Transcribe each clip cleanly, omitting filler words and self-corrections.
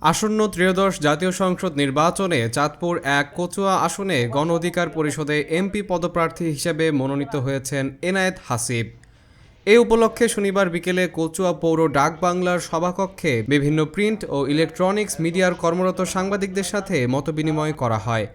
আসন্ন ত্রয়োদশ জাতীয় সংসদ নির্বাচনে চাঁদপুর এক কচুয়া আসনে গণ অধিকার পরিষদে এমপি পদপ্রার্থী হিসেবে মনোনীত হয়েছেন এনায়েত হাসিব। এ উপলক্ষে শনিবার বিকেলে কচুয়া পৌর ডাকবাংলার সভাকক্ষে বিভিন্ন প্রিন্ট ও ইলেকট্রনিক্স মিডিয়ার কর্মরত সাংবাদিকদের সাথে মতবিনিময় করা হয়।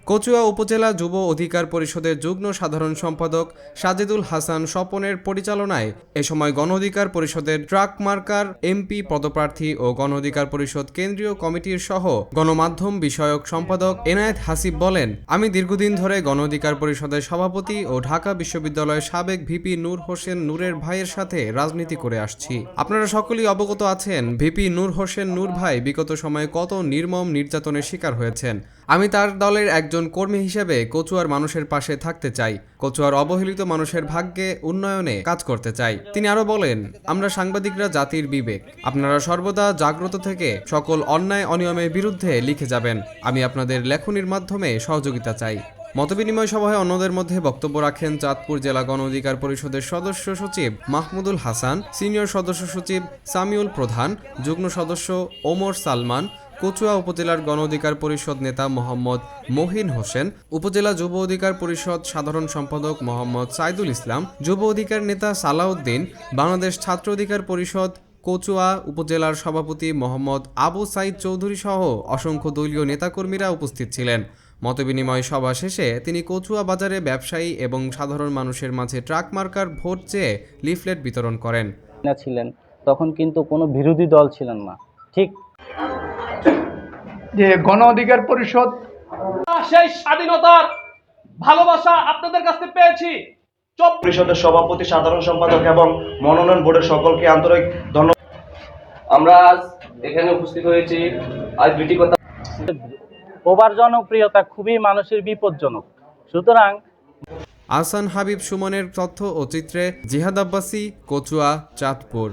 কচুয়া উপজেলা যুব অধিকার পরিষদের যুগ্ম সাধারণ সম্পাদক সাজেদুল হাসান স্বপনের পরিচালনায় এ সময় গণ অধিকার পরিষদের ট্রাক মার্কার এমপি পদপ্রার্থী ও গণ অধিকার পরিষদ কেন্দ্রীয় কমিটির সহ গণমাধ্যম বিষয়ক সম্পাদক এনায়েত হাসিব বলেন, আমি দীর্ঘদিন ধরে গণ অধিকার পরিষদের সভাপতি ও ঢাকা বিশ্ববিদ্যালয়ের সাবেক ভিপি নূর হোসেন নূরের ভাইয়ের সাথে রাজনীতি করে আসছি। আপনারা সকলেই অবগত আছেন ভিপি নূর হোসেন নূর ভাই বিগত সময়ে কত নির্মম নির্যাতনের শিকার হয়েছেন। আমি তার দলের একজন কর্মী হিসেবে কচুয়ার মানুষের পাশে থাকতে চাই, কচুয়ার অবহেলিত মানুষের ভাগ্যে উন্নয়নে কাজ করতে চাই। তিনি আরো বলেন, আমরা সাংবাদিকরা জাতির বিবেক, আপনারা সর্বদা জাগ্রত থেকে সকল অন্যায় অনিয়মের বিরুদ্ধে লিখে যাবেন। আমি আপনাদের লেখনির মাধ্যমে সহযোগিতা চাই। মতবিনিময় সভায় অন্যদের মধ্যে বক্তব্য রাখেন চাঁদপুর জেলা গণ অধিকার পরিষদের সদস্য সচিব মাহমুদুল হাসান, সিনিয়র সদস্য সচিব সামিউল প্রধান, যুগ্ম সদস্য ওমর সালমান, কচুয়া উপজেলার গণ অধিকার পরিষদ নেতা মোহাম্মদ মহিন হোসেন, উপজেলা যুব অধিকার পরিষদ সাধারণ সম্পাদক মোহাম্মদ সাইদুল ইসলাম, যুব অধিকার নেতা সালাউদ্দিন, বাংলাদেশ ছাত্র অধিকার পরিষদ কচুয়া উপজেলার সভাপতি মোহাম্মদ আবু সাইদ চৌধুরী সহ অসংখ্য দলীয় নেতাকর্মীরা উপস্থিত ছিলেন। মতবিনিময় সভা শেষে তিনি কচুয়া বাজারে ব্যবসায়ী এবং সাধারণ মানুষের মাঝে ট্রাক মার্কার ভোট চেয়ে লিফলেট বিতরণ করেন। ছিলেন তখন কিন্তু কোনো বিরোধী দল ছিলেন না। ঠিক যে গণ অধিকার পরিষদ সেই স্বাধীনতার ভালোবাসা আপনাদের কাছে পেয়েছি। পরিষদের সভাপতি, সাধারণ সম্পাদক এবং মনোনয়ন বোর্ডের সকলকে আন্তরিক ধন্যবাদ। আমরা আজ এখানে উপস্থিত হয়েছি আজ দুটি কথা। ওভার জনপ্রিয়তা খুবই মানুষের বিপজ্জনক। সুতরাং আহসান হাবিব সুমনের তথ্য ও চিত্রে জিহাদ আব্বাসী, কচুয়া, চাঁদপুর।